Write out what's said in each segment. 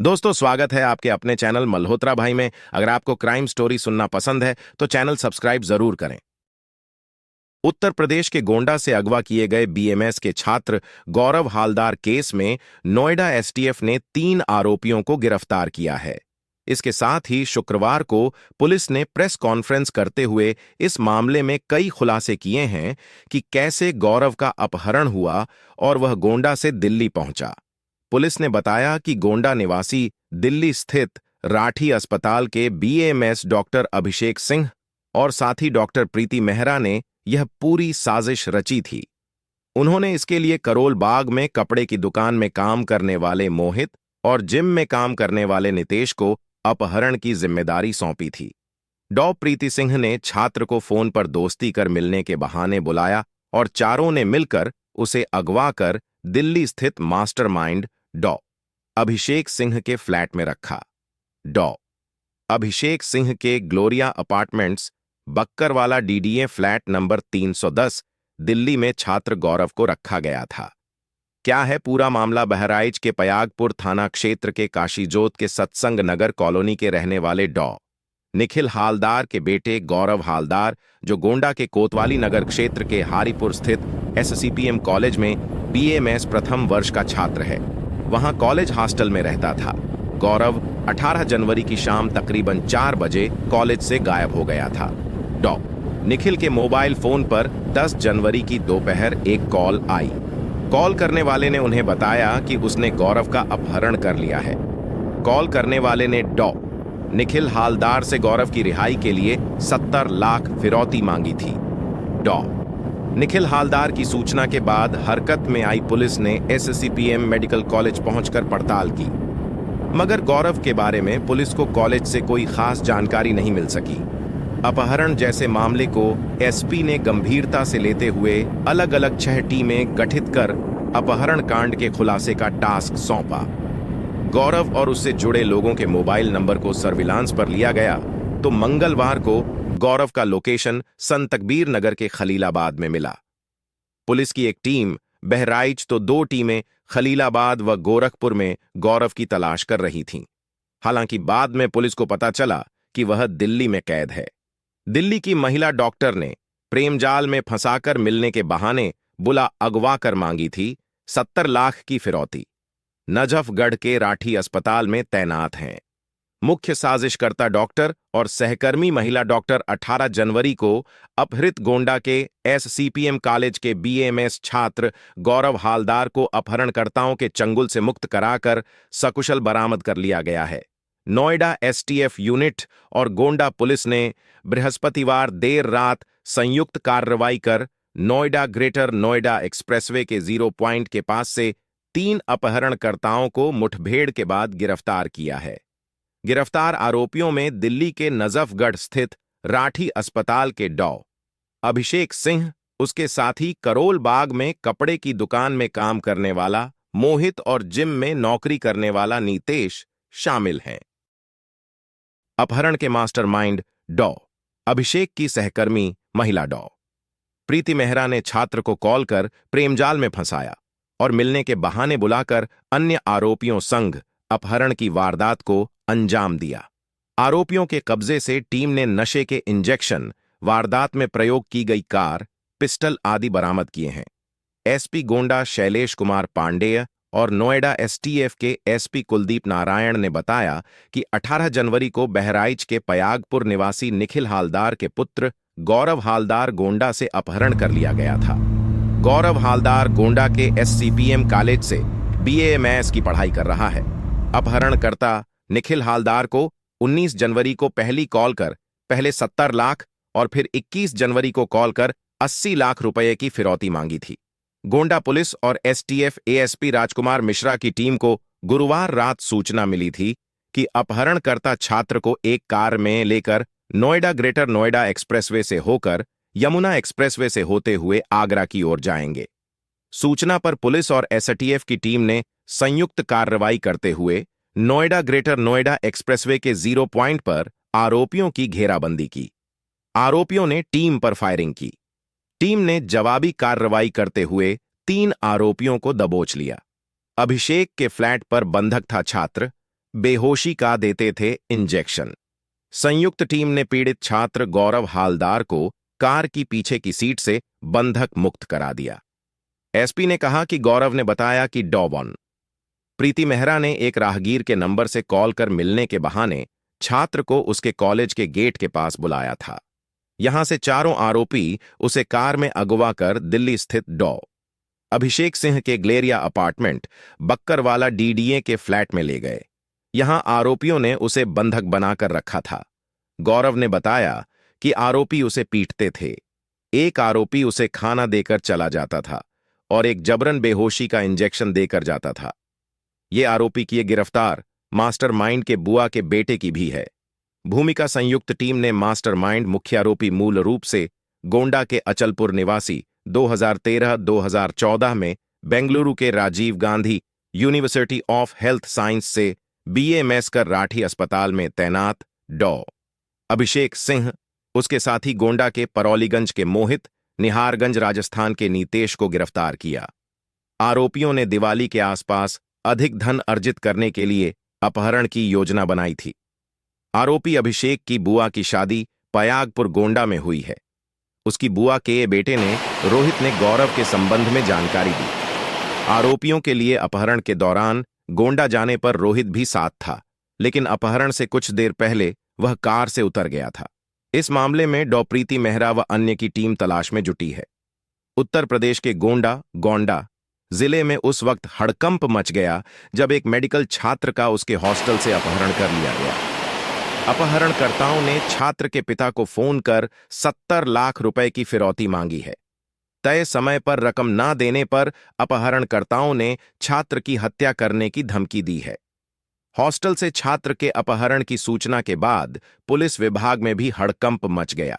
दोस्तों, स्वागत है आपके अपने चैनल मल्होत्रा भाई में। अगर आपको क्राइम स्टोरी सुनना पसंद है तो चैनल सब्सक्राइब जरूर करें। उत्तर प्रदेश के गोंडा से अगवा किए गए बीएमएस के छात्र गौरव हालदार केस में नोएडा एसटीएफ ने 3 आरोपियों को गिरफ्तार किया है। इसके साथ ही शुक्रवार को पुलिस ने प्रेस कॉन्फ्रेंस करते हुए इस मामले में कई खुलासे किए हैं कि कैसे गौरव का अपहरण हुआ और वह गोंडा से दिल्ली पहुंचा। पुलिस ने बताया कि गोंडा निवासी दिल्ली स्थित राठी अस्पताल के बीएमएस डॉक्टर अभिषेक सिंह और साथी डॉक्टर प्रीति मेहरा ने यह पूरी साजिश रची थी। उन्होंने इसके लिए करोल बाग में कपड़े की दुकान में काम करने वाले मोहित और जिम में काम करने वाले नितेश को अपहरण की जिम्मेदारी सौंपी थी। डॉ प्रीति सिंह ने छात्र को फोन पर दोस्ती कर मिलने के बहाने बुलाया और चारों ने मिलकर उसे अगवा कर दिल्ली स्थित मास्टरमाइंड डॉ अभिषेक सिंह के फ्लैट में रखा। डॉ अभिषेक सिंह के Gloria apartments Bakkarwala DDA flat number 310 Delhi में छात्र गौरव को रखा गया था। क्या है पूरा मामला? बहराइच के पयागपुर थाना क्षेत्र के काशीजोत के सत्संग नगर कॉलोनी के रहने वाले डॉ निखिल हालदार के बेटे गौरव हालदार, जो गोंडा के कोतवाली नगर क्षेत्र के हारीपुर स्थित एससीपीएम कॉलेज में बीएमएस प्रथम वर्ष का छात्र है, वहां कॉलेज हॉस्टल में रहता था। गौरव 18 जनवरी की शाम तकरीबन 4 बजे कॉलेज से गायब हो गया था। डॉ निखिल के मोबाइल फोन पर 10 जनवरी की दोपहर एक कॉल आई। कॉल करने वाले ने उन्हें बताया कि उसने गौरव का अपहरण कर लिया है। कॉल करने वाले ने डॉ निखिल हालदार से गौरव की रिहाई के लिए 70 लाख फिरौती मांगी थी। डॉ निखिल हालदार की सूचना के बाद हरकत में आई पुलिस ने एससीपीएम मेडिकल कॉलेज पहुंचकर पड़ताल की, मगर गौरव के बारे में पुलिस को कॉलेज से कोई खास जानकारी नहीं मिल सकी। अपहरण जैसे मामले को एसपी ने गंभीरता से लेते हुए अलग अलग 6 टीमें गठित कर अपहरण कांड के खुलासे का टास्क सौंपा। गौरव और उससे जुड़े लोगों के मोबाइल नंबर को सर्विलांस पर लिया गया तो मंगलवार को गौरव का लोकेशन संत कबीर नगर के खलीलाबाद में मिला। पुलिस की एक टीम बहराइच तो 2 टीमें खलीलाबाद व गोरखपुर में गौरव की तलाश कर रही थीं। हालांकि बाद में पुलिस को पता चला कि वह दिल्ली में कैद है। दिल्ली की महिला डॉक्टर ने प्रेमजाल में फंसाकर मिलने के बहाने बुला अगवा कर मांगी थी 70 लाख की फिरौती। नजफगढ़ के राठी अस्पताल में तैनात हैं। मुख्य साजिशकर्ता डॉक्टर और सहकर्मी महिला डॉक्टर 18 जनवरी को अपहृत गोंडा के एससीपीएम कॉलेज के बीएमएस छात्र गौरव हालदार को अपहरणकर्ताओं के चंगुल से मुक्त कराकर सकुशल बरामद कर लिया गया है। नोएडा एसटीएफ यूनिट और गोंडा पुलिस ने बृहस्पतिवार देर रात संयुक्त कार्रवाई कर नोएडा ग्रेटर नोएडा एक्सप्रेसवे के 0 पॉइंट के पास से 3 अपहरणकर्ताओं को मुठभेड़ के बाद गिरफ्तार किया है। गिरफ्तार आरोपियों में दिल्ली के नजफगढ़ स्थित राठी अस्पताल के डॉ अभिषेक सिंह, उसके साथी करोल बाग में कपड़े की दुकान में काम करने वाला मोहित और जिम में नौकरी करने वाला नितेश शामिल हैं। अपहरण के मास्टरमाइंड डॉ अभिषेक की सहकर्मी महिला डॉ प्रीति मेहरा ने छात्र को कॉल कर प्रेमजाल में फंसाया और मिलने के बहाने बुलाकर अन्य आरोपियों संग अपहरण की वारदात को अंजाम दिया। आरोपियों के कब्जे से टीम ने नशे के इंजेक्शन, वारदात में प्रयोग की गई कार, पिस्टल आदि बरामद किए हैं। एसपी गोंडा शैलेश कुमार पांडेय और नोएडा एसटीएफ के एसपी कुलदीप नारायण ने बताया कि 18 जनवरी को बहराइच के पयागपुर निवासी निखिल हालदार के पुत्र गौरव हालदार गोंडा से अपहरण कर लिया गया था। गौरव हालदार गोंडा के एससीपीएम कॉलेज से बीएमएस की पढ़ाई कर रहा है। अपहरणकर्ता निखिल हालदार को 19 जनवरी को पहली कॉल कर पहले 70 लाख और फिर 21 जनवरी को कॉल कर 80 लाख रुपए की फिरौती मांगी थी। गोंडा पुलिस और एसटीएफ एएसपी राजकुमार मिश्रा की टीम को गुरुवार रात सूचना मिली थी कि अपहरणकर्ता छात्र को एक कार में लेकर नोएडा ग्रेटर नोएडा एक्सप्रेसवे से होकर यमुना एक्सप्रेसवे से होते हुए आगरा की ओर जाएंगे। सूचना पर पुलिस और एसटीएफ की टीम ने संयुक्त कार्रवाई करते हुए नोएडा ग्रेटर नोएडा एक्सप्रेसवे के 0 पॉइंट पर आरोपियों की घेराबंदी की। आरोपियों ने टीम पर फायरिंग की। टीम ने जवाबी कार्रवाई करते हुए 3 आरोपियों को दबोच लिया। अभिषेक के फ्लैट पर बंधक था छात्र, बेहोशी का देते थे इंजेक्शन। संयुक्त टीम ने पीड़ित छात्र गौरव हालदार को कार की पीछे की सीट से बंधक मुक्त करा दिया। एसपी ने कहा कि गौरव ने बताया कि डॉबॉन प्रीति मेहरा ने एक राहगीर के नंबर से कॉल कर मिलने के बहाने छात्र को उसके कॉलेज के गेट के पास बुलाया था। यहां से चारों आरोपी उसे कार में अगवा कर दिल्ली स्थित डॉ अभिषेक सिंह के ग्लेरिया अपार्टमेंट बक्करवाला डीडीए के फ्लैट में ले गए। यहां आरोपियों ने उसे बंधक बनाकर रखा था। गौरव ने बताया कि आरोपी उसे पीटते थे, एक आरोपी उसे खाना देकर चला जाता था और एक जबरन बेहोशी का इंजेक्शन देकर जाता था। ये आरोपी की गिरफ्तार मास्टरमाइंड के बुआ के बेटे की भी है। भूमिका संयुक्त टीम ने मास्टरमाइंड मुख्य आरोपी मूल रूप से गोंडा के अचलपुर निवासी 2013-2014 में बेंगलुरु के Rajiv Gandhi university of health science से बीएमएस कर राठी अस्पताल में तैनात डॉ अभिषेक सिंह, उसके साथी गोंडा के परौलीगंज के मोहित, निहारगंज राजस्थान के नीतेश को गिरफ्तार किया। आरोपियों ने दिवाली के आसपास अधिक धन अर्जित करने के लिए अपहरण की योजना बनाई थी। आरोपी अभिषेक की बुआ की शादी पयागपुर गोंडा में हुई है। उसकी बुआ के बेटे ने रोहित ने गौरव के संबंध में जानकारी दी। आरोपियों के लिए अपहरण के दौरान गोंडा जाने पर रोहित भी साथ था, लेकिन अपहरण से कुछ देर पहले वह कार से उतर गया था। इस मामले में डॉ प्रीति मेहरा व अन्य की टीम तलाश में जुटी है। उत्तर प्रदेश के गोंडा जिले में उस वक्त हड़कंप मच गया जब एक मेडिकल छात्र का उसके हॉस्टल से अपहरण कर लिया गया। अपहरणकर्ताओं ने छात्र के पिता को फोन कर 70 लाख रुपए की फिरौती मांगी है। तय समय पर रकम ना देने पर अपहरणकर्ताओं ने छात्र की हत्या करने की धमकी दी है। हॉस्टल से छात्र के अपहरण की सूचना के बाद पुलिस विभाग में भी हड़कंप मच गया।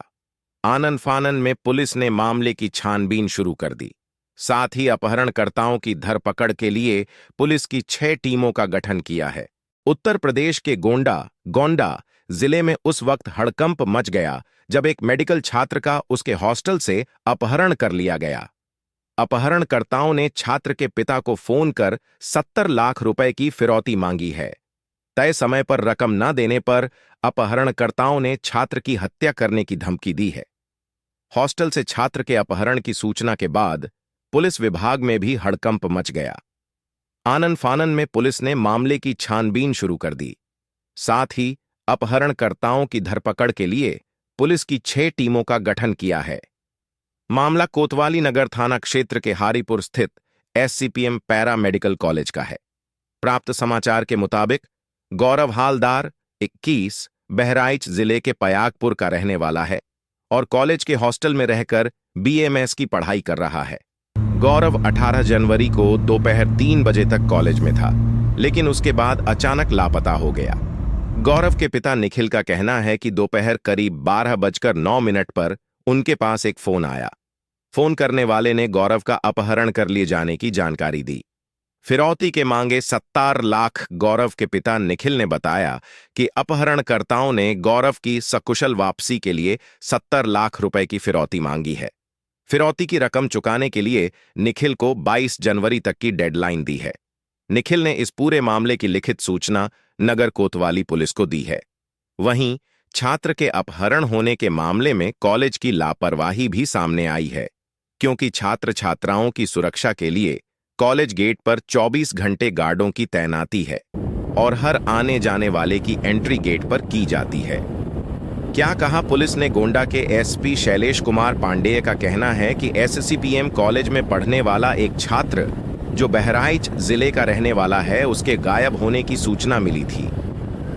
आनन फानन में पुलिस ने मामले की छानबीन शुरू कर दी। साथ ही अपहरणकर्ताओं की धरपकड़ के लिए पुलिस की 6 टीमों का गठन किया है। उत्तर प्रदेश के गोंडा जिले में उस वक्त हड़कंप मच गया जब एक मेडिकल छात्र का उसके हॉस्टल से अपहरण कर लिया गया। अपहरणकर्ताओं ने छात्र के पिता को फोन कर 70 लाख रुपए की फिरौती मांगी है। तय समय पर रकम न देने पर अपहरणकर्ताओं ने छात्र की हत्या करने की धमकी दी है। हॉस्टल से छात्र के अपहरण की सूचना के बाद पुलिस विभाग में भी हड़कंप मच गया। आनन फानन में पुलिस ने मामले की छानबीन शुरू कर दी। साथ ही अपहरणकर्ताओं की धरपकड़ के लिए पुलिस की 6 टीमों का गठन किया है। मामला कोतवाली नगर थाना क्षेत्र के हारीपुर स्थित एससीपीएम पैरा मेडिकल कॉलेज का है। प्राप्त समाचार के मुताबिक गौरव हालदार 21 बहराइच जिले के पयागपुर का रहने वाला है और कॉलेज के हॉस्टल में रहकर बीएमएस की पढ़ाई कर रहा है। गौरव 18 जनवरी को दोपहर 3 बजे तक कॉलेज में था, लेकिन उसके बाद अचानक लापता हो गया। गौरव के पिता निखिल का कहना है कि दोपहर करीब 12:09 पर उनके पास एक फोन आया। फोन करने वाले ने गौरव का अपहरण कर लिए जाने की जानकारी दी। फिरौती के मांगे 70 लाख गौरव के पिता निखिल ने बताया कि अपहरणकर्ताओं ने गौरव की सकुशल वापसी के लिए 70 लाख रुपए की फिरौती मांगी है। फिरौती की रकम चुकाने के लिए निखिल को 22 जनवरी तक की डेडलाइन दी है। निखिल ने इस पूरे मामले की लिखित सूचना नगर कोतवाली पुलिस को दी है। वहीं छात्र के अपहरण होने के मामले में कॉलेज की लापरवाही भी सामने आई है, क्योंकि छात्र छात्राओं की सुरक्षा के लिए कॉलेज गेट पर 24 घंटे गार्डों की तैनाती है और हर आने जाने वाले की एंट्री गेट पर की जाती है। क्या कहा पुलिस ने? गोंडा के एसपी शैलेश कुमार पांडेय का कहना है कि एससीपीएम कॉलेज में पढ़ने वाला एक छात्र जो बहराइच जिले का रहने वाला है, उसके गायब होने की सूचना मिली थी।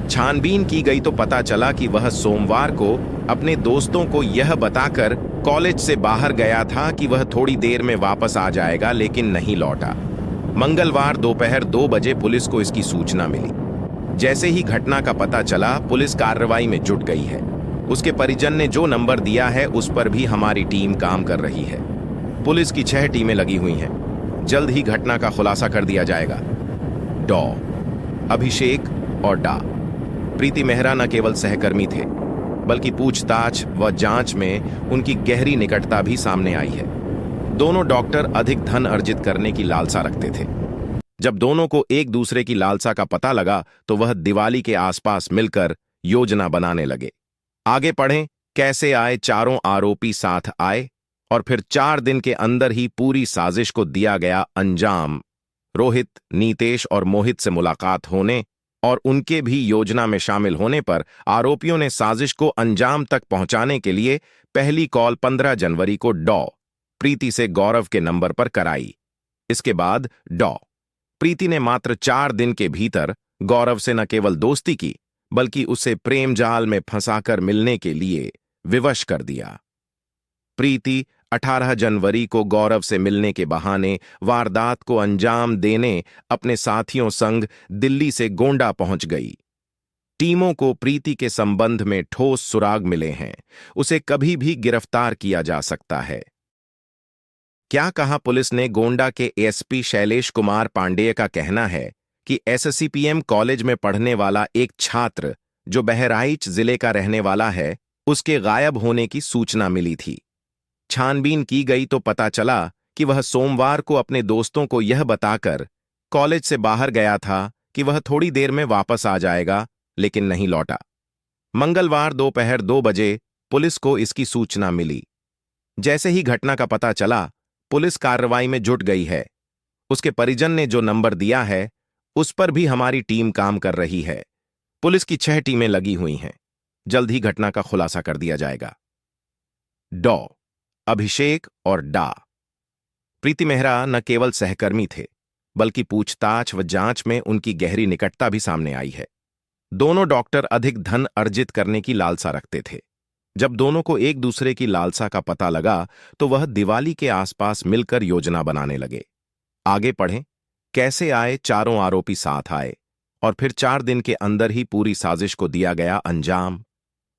छानबीन की गई तो पता चला कि वह सोमवार को अपने दोस्तों को यह बताकर कॉलेज से बाहर गया था कि वह थोड़ी देर में वापस आ जाएगा, लेकिन नहीं लौटा। मंगलवार दोपहर 2 बजे पुलिस को इसकी सूचना मिली। जैसे ही घटना का पता चला, पुलिस कार्रवाई में जुट गई है। उसके परिजन ने जो नंबर दिया है उस पर भी हमारी टीम काम कर रही है। पुलिस की 6 टीमें लगी हुई हैं। जल्द ही घटना का खुलासा कर दिया जाएगा। डॉ अभिषेक और डॉ प्रीति मेहरा न केवल सहकर्मी थे, बल्कि पूछताछ व जांच में उनकी गहरी निकटता भी सामने आई है। दोनों डॉक्टर अधिक धन अर्जित करने की लालसा रखते थे। जब दोनों को एक दूसरे की लालसा का पता लगा तो वह दिवाली के आसपास मिलकर योजना बनाने लगे। आगे पढ़ें। कैसे आए चारों आरोपी साथ आए और फिर 4 दिन के अंदर ही पूरी साजिश को दिया गया अंजाम। रोहित, नीतेश और मोहित से मुलाकात होने और उनके भी योजना में शामिल होने पर आरोपियों ने साजिश को अंजाम तक पहुंचाने के लिए पहली कॉल 15 जनवरी को प्रीति से गौरव के नंबर पर कराई। इसके बाद प्रीति ने मात्र 4 दिन के भीतर गौरव से न केवल दोस्ती की बल्कि उसे प्रेम जाल में फंसाकर मिलने के लिए विवश कर दिया। प्रीति 18 जनवरी को गौरव से मिलने के बहाने वारदात को अंजाम देने अपने साथियों संग दिल्ली से गोंडा पहुंच गई। टीमों को प्रीति के संबंध में ठोस सुराग मिले हैं। उसे कभी भी गिरफ्तार किया जा सकता है। क्या कहा पुलिस ने? गोंडा के एसपी शैलेश कुमार पांडेय का कहना है कि एससीपीएम कॉलेज में पढ़ने वाला एक छात्र जो बहराइच जिले का रहने वाला है, उसके गायब होने की सूचना मिली थी। छानबीन की गई तो पता चला कि वह सोमवार को अपने दोस्तों को यह बताकर कॉलेज से बाहर गया था कि वह थोड़ी देर में वापस आ जाएगा, लेकिन नहीं लौटा। मंगलवार दोपहर 2 बजे पुलिस को इसकी सूचना मिली। जैसे ही घटना का पता चला, पुलिस कार्रवाई में जुट गई है। उसके परिजन ने जो नंबर दिया है उस पर भी हमारी टीम काम कर रही है। पुलिस की 6 टीमें लगी हुई हैं। जल्द ही घटना का खुलासा कर दिया जाएगा। अभिषेक और प्रीति मेहरा न केवल सहकर्मी थे बल्कि पूछताछ व जांच में उनकी गहरी निकटता भी सामने आई है। दोनों डॉक्टर अधिक धन अर्जित करने की लालसा रखते थे। जब दोनों को एक दूसरे की लालसा का पता लगा तो वह दिवाली के आसपास मिलकर योजना बनाने लगे। आगे पढ़ें। कैसे आए चारों आरोपी साथ आए और फिर 4 दिन के अंदर ही पूरी साजिश को दिया गया अंजाम।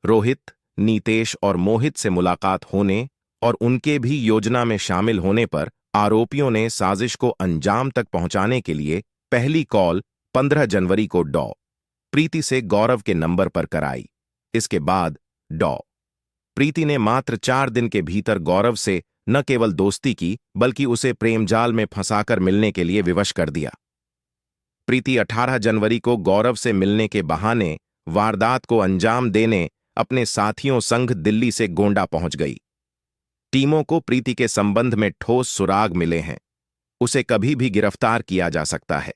रोहित, नीतेश और मोहित से मुलाकात होने और उनके भी योजना में शामिल होने पर आरोपियों ने साजिश को अंजाम तक पहुंचाने के लिए पहली कॉल 15 जनवरी को प्रीति से गौरव के नंबर पर कराई। इसके बाद प्रीति ने मात्र 4 दिन के भीतर गौरव से न केवल दोस्ती की बल्कि उसे प्रेम जाल में फंसाकर मिलने के लिए विवश कर दिया। प्रीति 18 जनवरी को गौरव से मिलने के बहाने वारदात को अंजाम देने अपने साथियों संग दिल्ली से गोंडा पहुंच गई। टीमों को प्रीति के संबंध में ठोस सुराग मिले हैं। उसे कभी भी गिरफ्तार किया जा सकता है।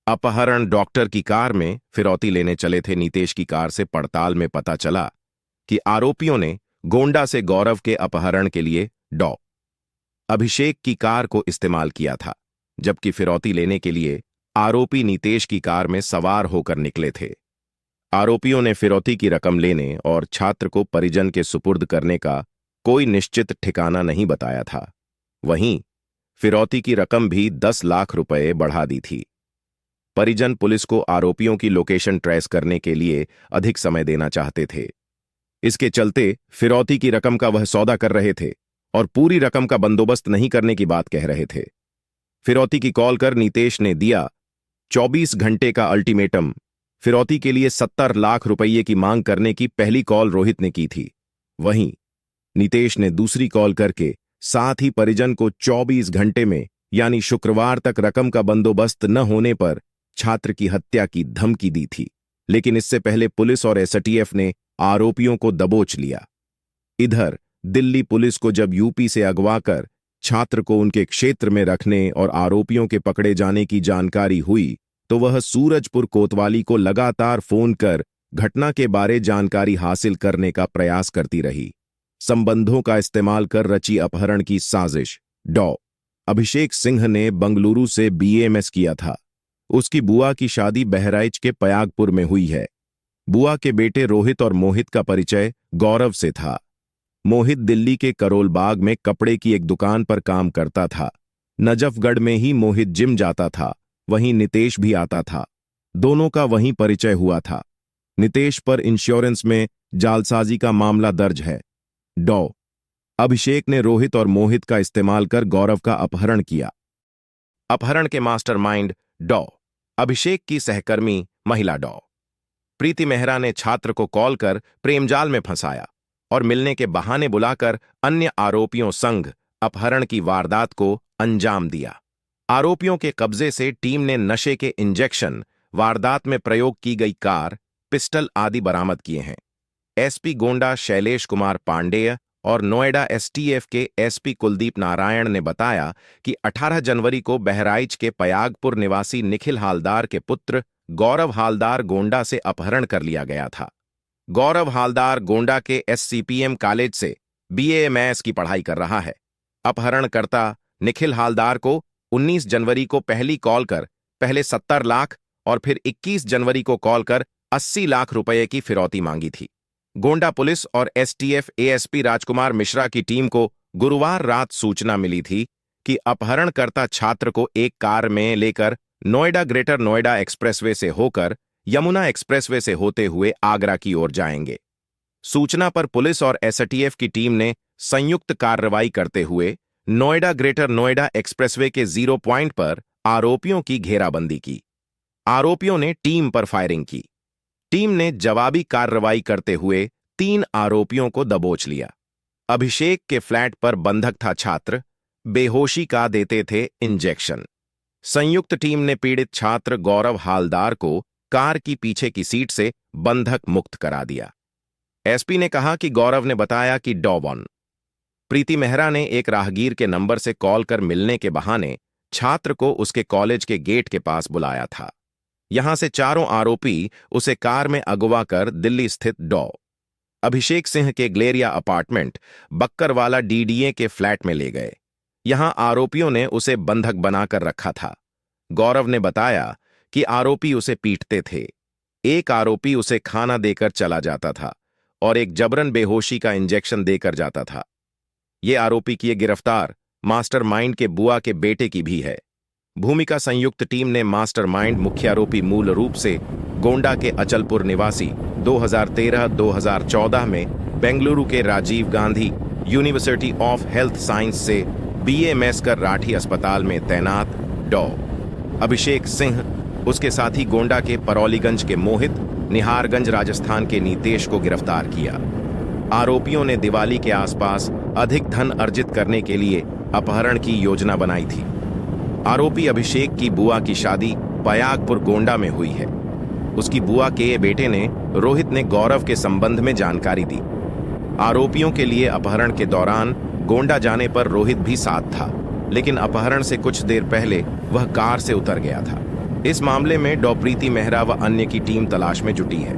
अपहरण। डॉक्टर की कार में फिरौती लेने चले थे नीतेश की कार से पड़ताल में पता चला कि आरोपियों ने गोंडा से गौरव के अपहरण के लिए अभिषेक की कार को इस्तेमाल किया था, जबकि फिरौती लेने के लिए आरोपी नीतेश की कार में सवार होकर निकले थे। आरोपियों ने फिरौती की रकम लेने और छात्र को परिजन के सुपुर्द करने का कोई निश्चित ठिकाना नहीं बताया था। वहीं फिरौती की रकम भी 10 लाख रुपए बढ़ा दी थी। परिजन पुलिस को आरोपियों की लोकेशन ट्रेस करने के लिए अधिक समय देना चाहते थे। इसके चलते फिरौती की रकम का वह सौदा कर रहे थे और पूरी रकम का बंदोबस्त नहीं करने की बात कह रहे थे। फिरौती की कॉल कर नीतेश ने दिया 24 घंटे का अल्टीमेटम। फिरौती के लिए 70 लाख रुपये की मांग करने की पहली कॉल रोहित ने की थी। वहीं नीतेश ने दूसरी कॉल करके साथ ही परिजन को 24 घंटे में यानी शुक्रवार तक रकम का बंदोबस्त न होने पर छात्र की हत्या की धमकी दी थी। लेकिन इससे पहले पुलिस और एसटीएफ ने आरोपियों को दबोच लिया। इधर दिल्ली पुलिस को जब यूपी से अगवा कर छात्र को उनके क्षेत्र में रखने और आरोपियों के पकड़े जाने की जानकारी हुई तो वह सूरजपुर कोतवाली को लगातार फोन कर घटना के बारे जानकारी हासिल करने का प्रयास करती रही। संबंधों का इस्तेमाल कर रची अपहरण की साजिश। अभिषेक सिंह ने बंगलुरु से बीएमएस किया था। उसकी बुआ की शादी बहराइच के पयागपुर में हुई है। बुआ के बेटे रोहित और मोहित का परिचय गौरव से था। मोहित दिल्ली के करोलबाग में कपड़े की एक दुकान पर काम करता था। नजफगढ़ में ही मोहित जिम जाता था, वहीं नितेश भी आता था। दोनों का वहीं परिचय हुआ था। नितेश पर इंश्योरेंस में जालसाजी का मामला दर्ज है। अभिषेक ने रोहित और मोहित का इस्तेमाल कर गौरव का अपहरण किया। अपहरण के मास्टरमाइंड अभिषेक की सहकर्मी महिला प्रीति मेहरा ने छात्र को कॉल कर प्रेमजाल में फंसाया और मिलने के बहाने बुलाकर अन्य आरोपियों संग अपहरण की वारदात को अंजाम दिया। आरोपियों के कब्जे से टीम ने नशे के इंजेक्शन, वारदात में प्रयोग की गई कार, पिस्टल आदि बरामद किए हैं। एसपी गोंडा शैलेश कुमार पांडेय और नोएडा एसटीएफ के एसपी कुलदीप नारायण ने बताया कि 18 जनवरी को बहराइच के पयागपुर निवासी निखिल हालदार के पुत्र गौरव हालदार गोंडा से अपहरण कर लिया गया था। गौरव हालदार गोंडा के एससीपीएम कॉलेज से बीएएमएस की पढ़ाई कर रहा है। अपहरणकर्ता निखिल हालदार को 19 जनवरी को पहली कॉल कर पहले 70 लाख और फिर 21 जनवरी को कॉल कर 80 लाख रुपए की फिरौती मांगी थी। गोंडा पुलिस और एसटीएफ एएसपी राजकुमार मिश्रा की टीम को गुरुवार रात सूचना मिली थी कि अपहरणकर्ता छात्र को एक कार में लेकर नोएडा ग्रेटर नोएडा एक्सप्रेसवे से होकर यमुना एक्सप्रेसवे से होते हुए आगरा की ओर जाएंगे। सूचना पर पुलिस और एसटीएफ की टीम ने संयुक्त कार्रवाई करते हुए नोएडा ग्रेटर नोएडा एक्सप्रेसवे के 0 पॉइंट पर आरोपियों की घेराबंदी की। आरोपियों ने टीम पर फायरिंग की। टीम ने जवाबी कार्रवाई करते हुए 3 आरोपियों को दबोच लिया। अभिषेक के फ्लैट पर बंधक था छात्र, बेहोशी का देते थे इंजेक्शन। संयुक्त टीम ने पीड़ित छात्र गौरव हालदार को कार की पीछे की सीट से बंधक मुक्त करा दिया। एसपी ने कहा कि गौरव ने बताया कि डॉ1 प्रीति मेहरा ने एक राहगीर के नंबर से कॉल कर मिलने के बहाने छात्र को उसके कॉलेज के गेट के पास बुलाया था। यहां से चारों आरोपी उसे कार में अगवा कर दिल्ली स्थित डॉ अभिषेक सिंह के ग्लेरिया अपार्टमेंट बक्करवाला डीडीए के फ्लैट में ले गए। यहां आरोपियों ने उसे बंधक बनाकर रखा था। गौरव ने बताया कि आरोपी उसे पीटते थे। एक आरोपी उसे खाना देकर चला जाता था और एक जबरन बेहोशी का इंजेक्शन देकर जाता था। ये आरोपी की गिरफ्तार मास्टरमाइंड के बुआ के बेटे की भी है। भूमिका संयुक्त टीम ने मास्टरमाइंड मुख्य आरोपी मूल रूप से गोंडा के अचलपुर निवासी 2013-2014 में बेंगलुरु के Rajiv Gandhi university of health science से बीएमएस कर राठी अस्पताल में तैनात डॉ अभिषेक सिंह, उसके साथी गोंडा के परौलीगंज के मोहित, निहारगंज राजस्थान के नीतेश को गिरफ्तार किया। आरोपियों ने दिवाली के आसपास अधिक धन अर्जित करने के लिए अपहरण की योजना बनाई थी। आरोपी अभिषेक की बुआ की शादी पयागपुर गोंडा में हुई है। उसकी बुआ के बेटे ने रोहित ने गौरव के संबंध में जानकारी दी। आरोपियों के लिए अपहरण के दौरान गोंडा जाने पर रोहित भी साथ था, लेकिन अपहरण से कुछ देर पहले वह कार से उतर गया था। इस मामले में डॉ प्रीति मेहरा व अन्य की टीम तलाश में जुटी है।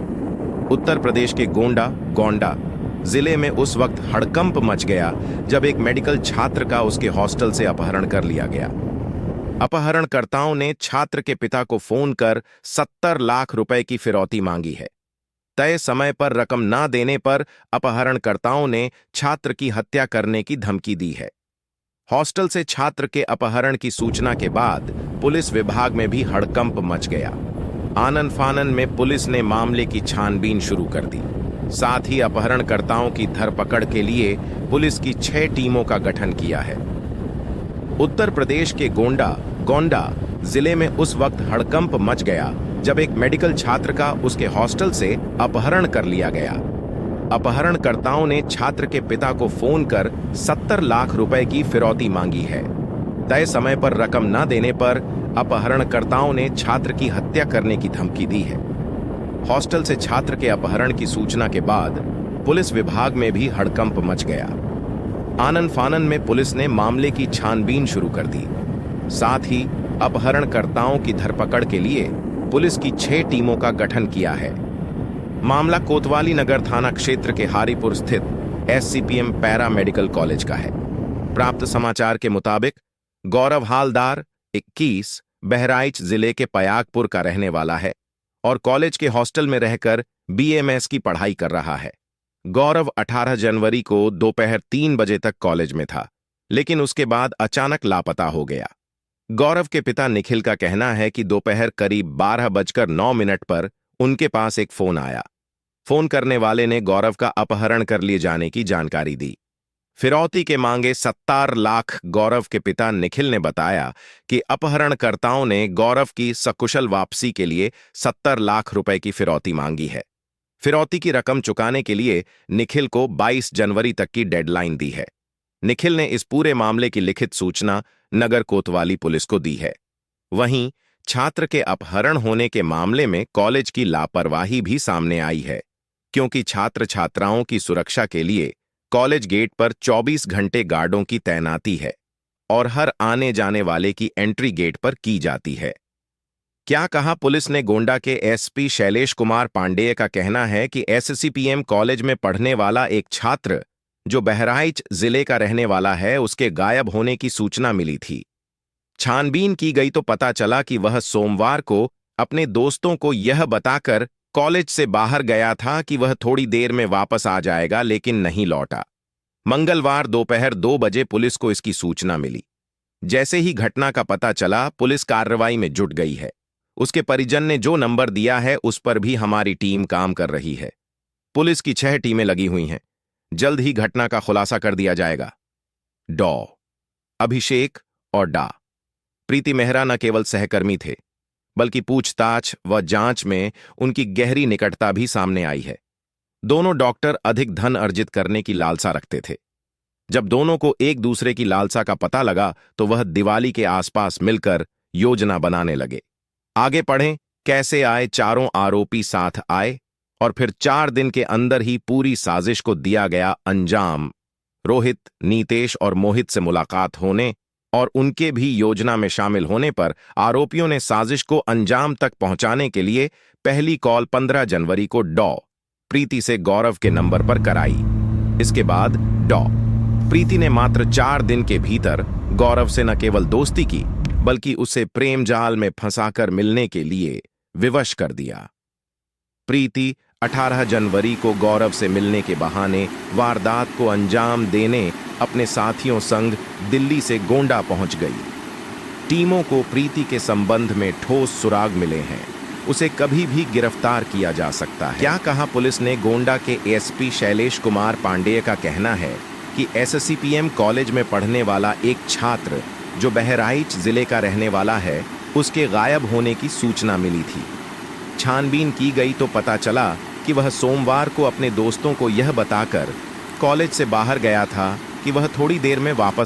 उत्तर प्रदेश के गोंडा जिले में उस वक्त हड़कंप मच गया जब एक मेडिकल छात्र का उसके हॉस्टल से अपहरण कर लिया गया। अपहरणकर्ताओं ने छात्र के पिता को फोन कर 70 लाख रुपए की फिरौती मांगी है। तय समय पर रकम न देने पर अपहरणकर्ताओं ने छात्र की हत्या करने की धमकी दी है। हॉस्टल से छात्र के अपहरण की सूचना के बाद पुलिस विभाग में भी हड़कंप मच गया। आनन फानन में पुलिस ने मामले की छानबीन शुरू कर दी। साथ ही अपहरणकर्ताओं की धरपकड़ के लिए पुलिस की 6 टीमों का गठन किया है। उत्तर प्रदेश के गोंडा जिले में उस वक्त हड़कंप मच गया जब एक मेडिकल छात्र का उसके हॉस्टल से अपहरण कर लिया गया। अपहरणकर्ताओं ने छात्र के पिता को फोन कर 70 लाख रुपए की फिरौती मांगी है। तय समय पर रकम न देने पर अपहरणकर्ताओं ने छात्र की हत्या करने की धमकी दी है। हॉस्टल से छात्र के अपहरण की सूचना के बाद पुलिस विभाग में भी हड़कंप मच गया। आनन फानन में पुलिस ने मामले की छानबीन शुरू कर दी। साथ ही अपहरणकर्ताओं की धरपकड़ के लिए पुलिस की 6 टीमों का गठन किया है। मामला कोतवाली नगर थाना क्षेत्र के हारीपुर स्थित एससीपीएम पैरा मेडिकल कॉलेज का है। प्राप्त समाचार के मुताबिक गौरव हालदार 21 बहराइच जिले के पयागपुर का रहने वाला है और कॉलेज के हॉस्टल में रहकर बीएमएस की पढ़ाई कर रहा है। गौरव 18 जनवरी को दोपहर 3 बजे तक कॉलेज में था, लेकिन उसके बाद अचानक लापता हो गया। गौरव के पिता निखिल का कहना है कि दोपहर करीब 12:09 पर उनके पास एक फोन आया। फोन करने वाले ने गौरव का अपहरण कर लिए जाने की जानकारी दी। फिरौती के मांगे 70 लाख गौरव के पिता निखिल ने बताया कि अपहरणकर्ताओं ने गौरव की सकुशल वापसी के लिए 70 लाख रुपए की फिरौती मांगी है। फिरौती की रकम चुकाने के लिए निखिल को 22 जनवरी तक की डेडलाइन दी है। निखिल ने इस पूरे मामले की लिखित सूचना नगर कोतवाली पुलिस को दी है। वहीं छात्र के अपहरण होने के मामले में कॉलेज की लापरवाही भी सामने आई है, क्योंकि छात्र छात्राओं की सुरक्षा के लिए कॉलेज गेट पर 24 घंटे गार्डों की तैनाती है और हर आने जाने वाले की एंट्री गेट पर की जाती है। क्या कहा पुलिस ने? गोंडा के एसपी शैलेश कुमार पांडेय का कहना है कि एससीपीएम कॉलेज में पढ़ने वाला एक छात्र जो बहराइच जिले का रहने वाला है, उसके गायब होने की सूचना मिली थी। छानबीन की गई तो पता चला कि वह सोमवार को अपने दोस्तों को यह बताकर कॉलेज से बाहर गया था कि वह थोड़ी देर में वापस आ जाएगा, लेकिन नहीं लौटा। मंगलवार दोपहर 2 बजे पुलिस को इसकी सूचना मिली। जैसे ही घटना का पता चला, पुलिस कार्रवाई में जुट गई है। उसके परिजन ने जो नंबर दिया है उस पर भी हमारी टीम काम कर रही है। पुलिस की 6 टीमें लगी हुई हैं। जल्द ही घटना का खुलासा कर दिया जाएगा। डॉ अभिषेक और डा प्रीति मेहरा न केवल सहकर्मी थे, बल्कि पूछताछ व जांच में उनकी गहरी निकटता भी सामने आई है। दोनों डॉक्टर अधिक धन अर्जित करने की लालसा रखते थे। जब दोनों को एक दूसरे की लालसा का पता लगा तो वह दिवाली के आसपास मिलकर योजना बनाने लगे। आगे पढ़ें, कैसे आए चारों आरोपी साथ आए और फिर 4 दिन के अंदर ही पूरी साजिश को दिया गया अंजाम। रोहित, नीतेश और मोहित से मुलाकात होने और उनके भी योजना में शामिल होने पर आरोपियों ने साजिश को अंजाम तक पहुंचाने के लिए पहली कॉल 15 जनवरी को डॉ प्रीति से गौरव के नंबर पर कराई। इसके बाद डॉ प्रीति ने मात्र 4 दिन के भीतर गौरव से न केवल दोस्ती की, बल्कि उसे प्रेम जाल में फंसाकर मिलने के लिए विवश कर दिया। प्रीति 18 जनवरी को गौरव से मिलने के बहाने वारदात को अंजाम देने अपने साथियों संग दिल्ली से गोंडा पहुंच गई। टीमों को प्रीति के संबंध में ठोस सुराग मिले हैं। उसे कभी भी गिरफ्तार किया जा सकता है। क्या कहा पुलिस ने? गोंडा के एसपी शैलेश कुमार पांडेय का कहना है कि एससीपीएम कॉलेज में पढ़ने वाला एक छात्र जो बहराइच जिले का रहने वाला है, उसके गायब होने की सूचना मिली थी। छानबीन की गई तो पता चला कि वह सोमवार को अपने दोस्तों को यह बताकर कॉलेज से बाहर गया था कि वह थोड़ी देर में वापस